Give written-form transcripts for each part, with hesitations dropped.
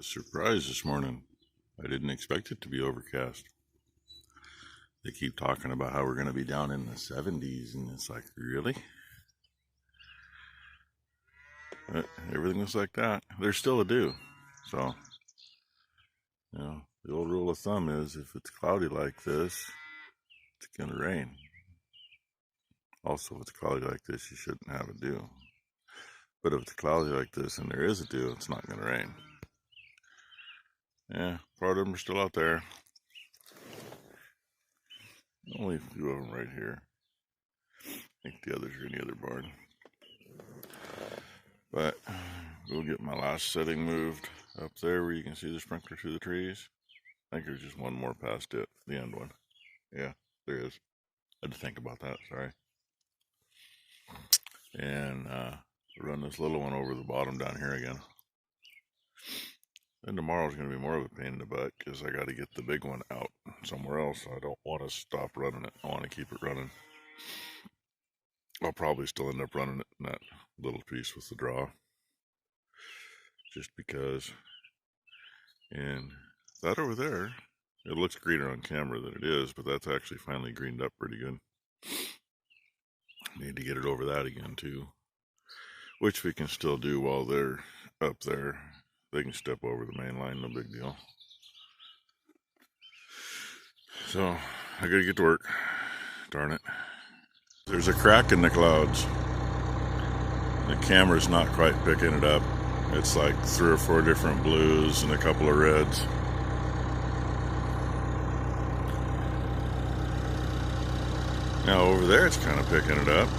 Surprise this morning. I didn't expect it to be overcast. They keep talking about how we're going to be down in the 70s, and it's like, really? But everything looks like that. There's still a dew. So, the old rule of thumb is if it's cloudy like this, it's going to rain. Also, if it's cloudy like this, you shouldn't have a dew. But if it's cloudy like this and there is a dew, it's not going to rain. Yeah, part of them are still out there. Only a few of them right here. I think the others are in the other barn. But we'll get my last setting moved up there where you can see the sprinkler through the trees. I think there's just one more past it, the end one. Yeah, there is. I had to think about that, sorry. And run this little one over the bottom down here again. Then tomorrow's going to be more of a pain in the butt because I got to get the big one out somewhere else. I don't want to stop running it. I want to keep it running. I'll probably still end up running it in that little piece with the draw. Just because. And that over there, it looks greener on camera than it is, but that's actually finally greened up pretty good. Need to get it over that again too. Which we can still do while they're up there. They can step over the main line, no big deal. So, I gotta get to work. Darn it. There's a crack in the clouds. The camera's not quite picking it up. It's like 3 or 4 different blues and a couple of reds. Now over there it's kind of picking it up.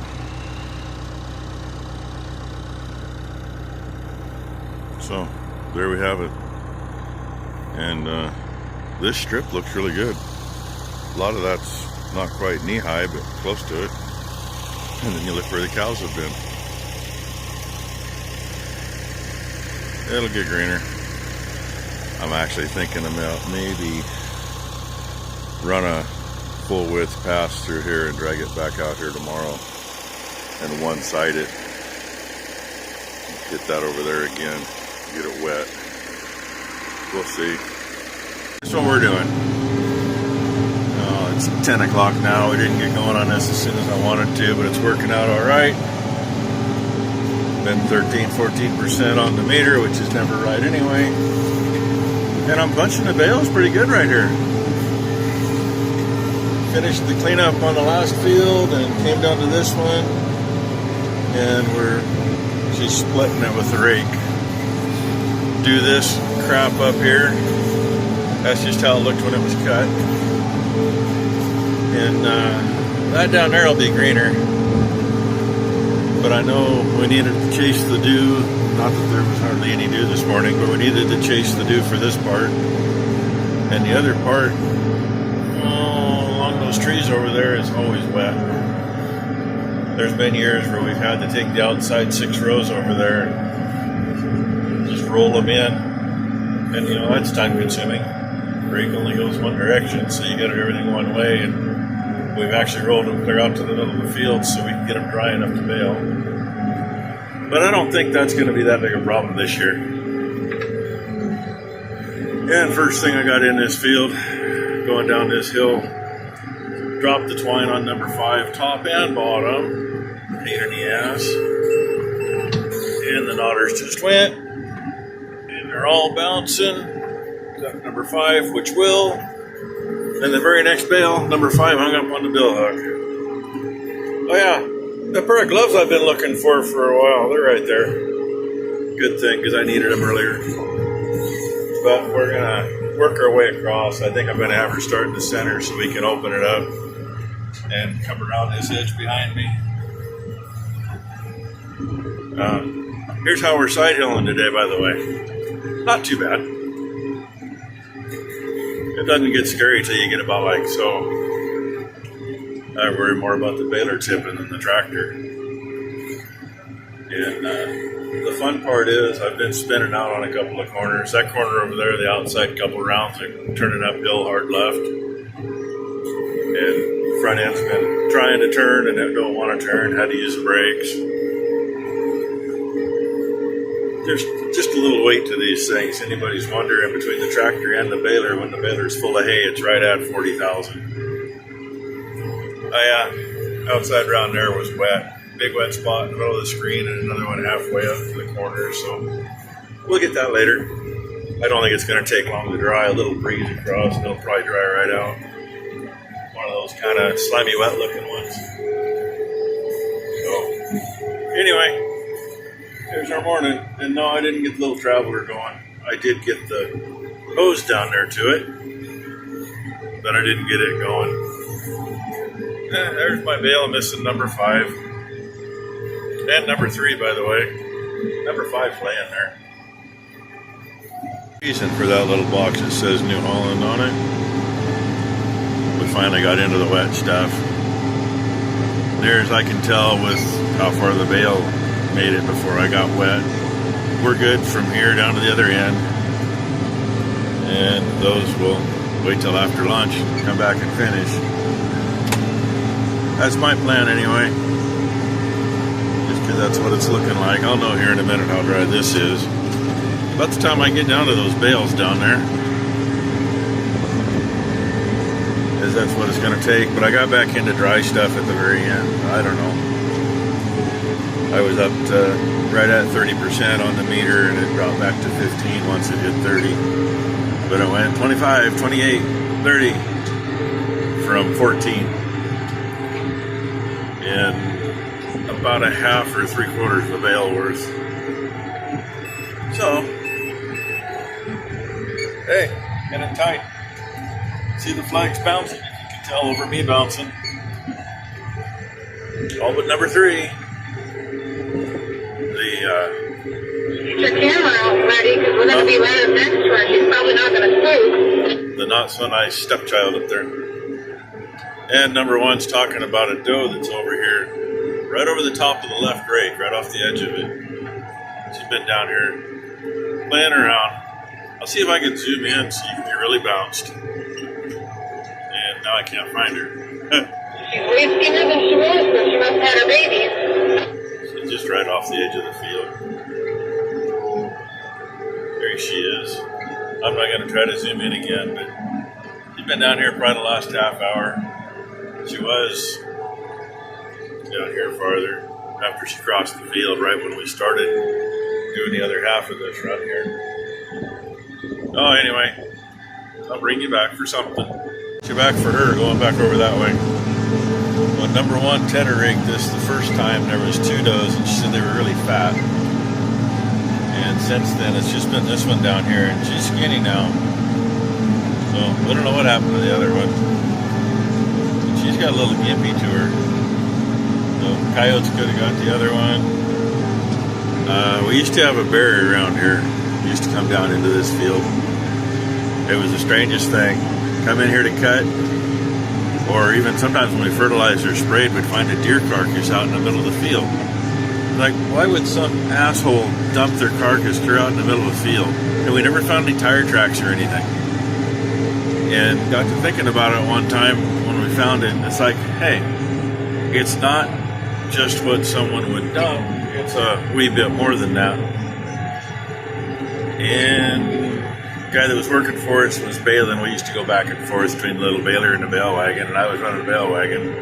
So, there we have it. And this strip looks really good. A lot of that's not quite knee-high, but close to it. And then you look where the cows have been. It'll get greener. I'm actually thinking about maybe run a full width pass through here and drag it back out here tomorrow and one-side it. Get that over there again. Get it wet. We'll see. That's what we're doing. It's 10 o'clock now. We didn't get going on this as soon as I wanted to, but it's working out all right. Been 13-14% on the meter, which is never right anyway. And I'm punching the bales pretty good right here. Finished the cleanup on the last field and came down to this one. And we're just splitting it with the rake. Do this crap up here. That's just how it looked when it was cut. And that down there will be greener. But I know we needed to chase the dew. Not that there was hardly any dew this morning, but we needed to chase the dew for this part. And the other part, along those trees over there, is always wet. There's been years where we've had to take the outside 6 rows over there and just roll them in. And that's time consuming. Rake only goes one direction, so you got everything one way, and we've actually rolled them clear out to the middle of the field so we can get them dry enough to bale. But I don't think that's going to be that big a problem this year. And first thing I got in this field, going down this hill, dropped the twine on number 5, top and bottom, pain in the ass. And the knotters just went, and they're all bouncing. Got number 5, which will. And the very next bale, number 5, hung up on the bill hook. Oh yeah, the pair of gloves I've been looking for a while, they're right there. Good thing, because I needed them earlier. But we're going to work our way across. I think I'm going to have her start in the center so we can open it up and come around this edge behind me. Here's how we're side hilling today, by the way. Not too bad. It doesn't get scary till you get about like so. I worry more about the baler tipping than the tractor. And the fun part is I've been spinning out on a couple of corners. That corner over there, the outside couple rounds, I'm turning uphill hard left. And front end's been trying to turn and it don't want to turn. Had to use the brakes. there's just a little weight to these things. Anybody's wondering, between the tractor and the baler, when the baler's full of hay, it's right at 40,000. Outside around there was wet. Big wet spot in the middle of the screen and another one halfway up to the corner. So we'll get that later. I don't think it's going to take long to dry. A little breeze across and it'll probably dry right out. One of those kind of slimy, wet looking ones. So anyway, there's our morning. And no, I didn't get the little traveler going. I did get the hose down there to it, but I didn't get it going. There's my bale missing number 5. And number 3, by the way. Number 5's laying there. Reason for that little box that says New Holland on it. We finally got into the wet stuff. There's, I can tell with how far the bale made it before I got wet. We're good from here down to the other end. And those will wait till after lunch, come back and finish. That's my plan anyway. Just because that's what it's looking like. I'll know here in a minute how dry this is. About the time I get down to those bales down there, because that's what it's going to take. But I got back into dry stuff at the very end. I don't know. I was up to right at 30% on the meter, and it dropped back to 15 once it hit 30. But it went 25, 28, 30 from 14. And about a half or 3/4 of the bale worth. So, hey, getting tight. See the flags bouncing? You can tell over me bouncing. All but number 3. Get your camera out ready, because we're going to be right up next to her. She's probably not going to sleep. The not so nice stepchild up there. And number 1's talking about a doe that's over here, right over the top of the left rake, right off the edge of it. She's been down here playing around. I'll see if I can zoom in, see if it really bounced. And now I can't find her. She's way skinnier than she was when she must have had her babies. She's just right off the edge of the field. There she is. I'm not going to try to zoom in again, but she's been down here probably the last half hour. She was down here farther after she crossed the field right when we started doing the other half of this run here. Oh, anyway, I'll bring you back for something. You're back for her, going back over that way. When number 1 tedder rigged this the first time, there was 2 does, and she said they were really fat. And since then, it's just been this one down here, and she's skinny now. So, I don't know what happened to the other one. She's got a little gimpy to her. So coyotes could have got the other one. We used to have a berry around here. We used to come down into this field. It was the strangest thing. Come in here to cut, or even sometimes when we fertilized or sprayed, we'd find a deer carcass out in the middle of the field. Like, why would some asshole dump their carcass clear out in the middle of the field? And we never found any tire tracks or anything. And got to thinking about it one time when we found it. It's like, hey, it's not just what someone would dump. It's a wee bit more than that. And the guy that was working for us was baling. We used to go back and forth between the little baler and the bale wagon, and I was running the bale wagon.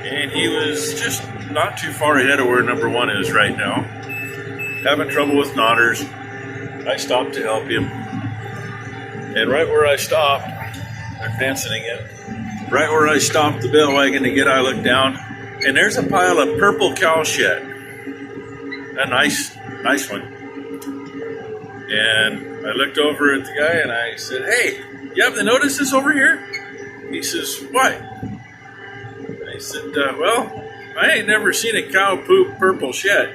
And he was just not too far ahead of where number 1 is right now. Having trouble with knotters. I stopped to help him. And right where I stopped, they're dancing again. Right where I stopped the bale wagon to get, I looked down, and there's a pile of purple cow shit. A nice one. And I looked over at the guy and I said, "Hey, you haven't noticed this over here?" He says, "What?" And I said, "Well, I ain't never seen a cow poop purple shit."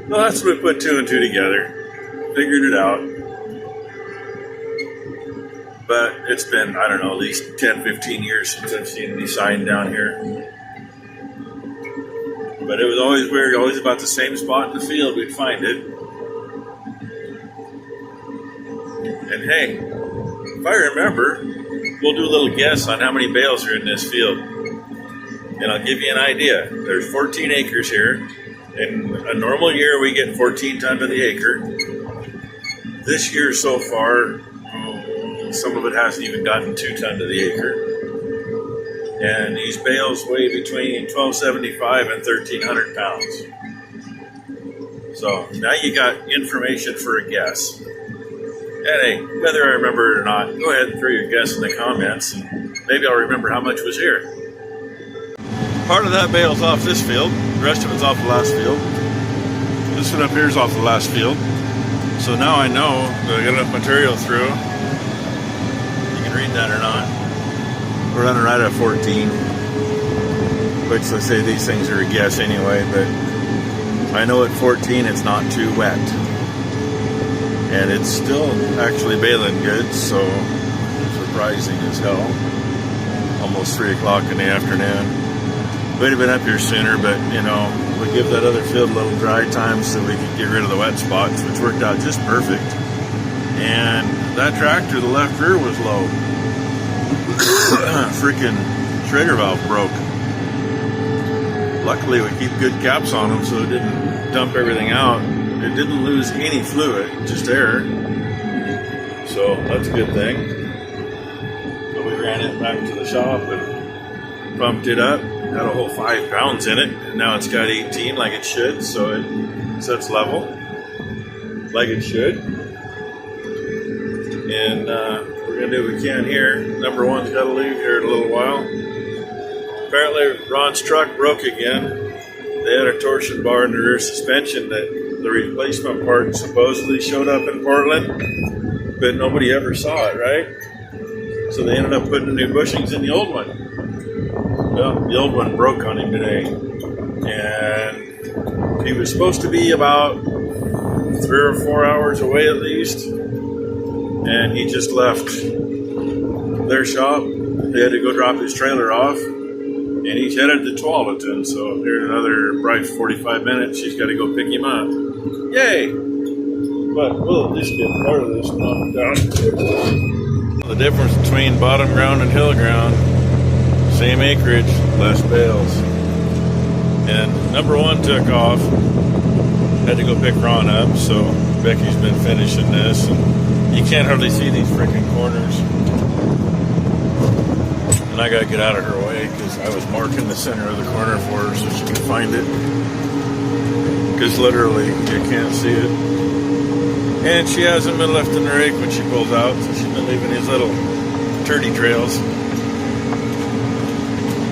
Well, that's what we put 2 and 2 together. Figured it out. But it's been, I don't know, at least 10, 15 years since I've seen any sign down here. But it was always weird, always about the same spot in the field we'd find it. And hey, if I remember, we'll do a little guess on how many bales are in this field. And I'll give you an idea. There's 14 acres here, In a normal year, we get 14 ton to the acre. This year so far, some of it hasn't even gotten 2 ton to the acre. And these bales weigh between 1,275 and 1,300 pounds. So now you got information for a guess. And hey, whether I remember it or not, go ahead and throw your guess in the comments, and maybe I'll remember how much was here. Part of that bale's off this field, the rest of it's off the last field. This one up here is off the last field. So now I know that I got enough material through. You can read that or not. We're running right at 14, which let's say these things are a guess anyway, but I know at 14 it's not too wet. And it's still actually baling good, so surprising as hell. Almost 3 o'clock in the afternoon. We'd have been up here sooner, but you know, we give that other field a little dry time so we could get rid of the wet spots, which worked out just perfect. And that tractor, the left rear was low. Freaking trigger valve broke. Luckily we keep good caps on them so it didn't dump everything out. It didn't lose any fluid, just air. So that's a good thing. So we ran it back to the shop and pumped it up. Had a whole 5 pounds in it. And now it's got 18 like it should, so it sets level like it should. And we're gonna do what we can here. Number one's gotta leave here in a little while. Apparently Ron's truck broke again. They had a torsion bar in the rear suspension that the replacement part supposedly showed up in Portland, but nobody ever saw it, right? So they ended up putting the new bushings in the old one. Well, the old one broke on him today, and he was supposed to be about 3 or 4 hours away at least, and he just left their shop. They had to go drop his trailer off, and he's headed to Tualatin, so here in another bright 45 minutes, she's got to go pick him up. Yay! But we'll at least get part of this knocked down. The difference between bottom ground and hill ground, same acreage, less bales. And number one took off. Had to go pick Ron up, so Becky's been finishing this. And you can't hardly see these freaking corners. And I gotta get out of her way because I was marking the center of the corner for her so she can find it. Because literally, you can't see it. And she hasn't been left in the rake when she pulls out, so she's been leaving these little turdy trails.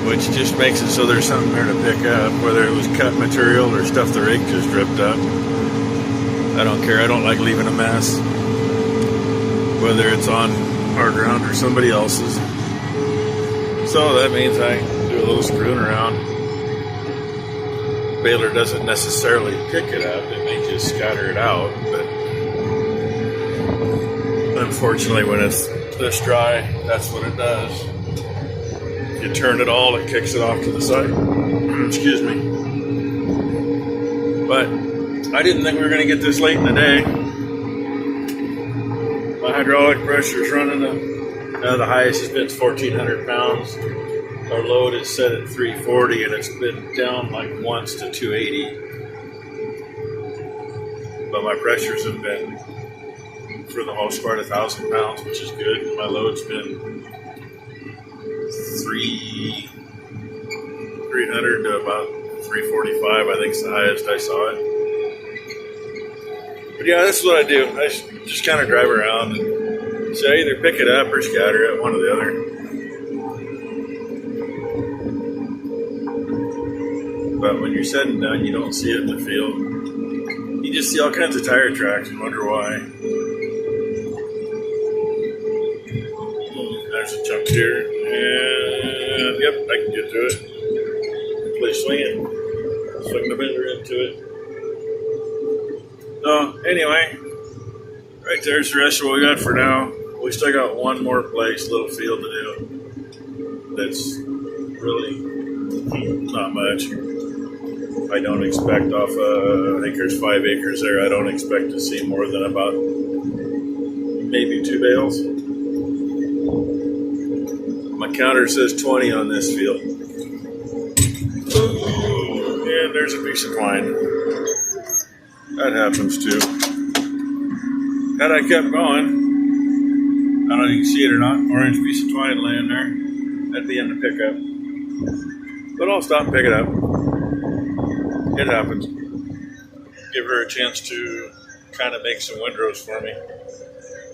Which just makes it so there's something there to pick up, whether it was cut material or stuff the rake just ripped up. I don't care, I don't like leaving a mess. Whether it's on our ground or somebody else's. So that means I do a little screwing around. Baler doesn't necessarily pick it up, it may just scatter it out, but unfortunately when it's this dry, that's what it does. If you turn it all, it kicks it off to the side. Excuse me. But I didn't think we were going to get this late in the day. My hydraulic pressure is running the highest has been 1,400 pounds. Our load is set at 340 and it's been down like once to 280. But my pressures have been, for the most part, 1,000 pounds, which is good. My load's been 300 to about 345, I think is the highest I saw it. But yeah, this is what I do. I just kind of drive around and so I either pick it up or scatter it, one or the other. But when you're said and done, you don't see it in the field. You just see all kinds of tire tracks and wonder why. There's a chunk here, and yep, I can get to it. Hopefully swing the bender into it. So anyway, right there's the rest of what we got for now. We still got one more place, little field to do. That's really not much. I don't expect off, I think there's 5 acres there. I don't expect to see more than about maybe 2 bales. My counter says 20 on this field. And there's a piece of twine. That happens too. Had I kept going, I don't know if you can see it or not, orange piece of twine laying there. That'd be in the pickup. But I'll stop and pick it up. It happens. Give her a chance to kind of make some windrows for me.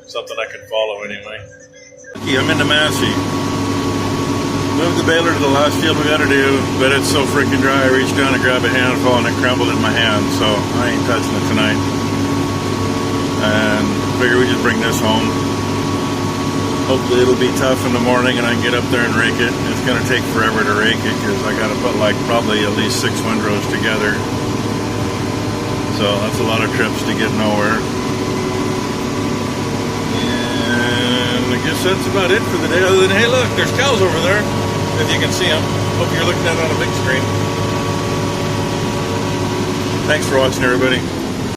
Something I can follow anyway. Okay, I'm into Massey. Moved the baler to the last field we gotta do, but it's so freaking dry. I reached down and grabbed a handful and it crumbled in my hand, so I ain't touching it tonight. And figure we just bring this home. Hopefully it'll be tough in the morning and I can get up there and rake it. It's gonna take forever to rake it because I gotta put like probably at least 6 windrows together. So that's a lot of trips to get nowhere. And I guess that's about it for the day. Other than, hey look, there's cows over there. If you can see them. Hope you're looking at it on a big screen. Thanks for watching, everybody.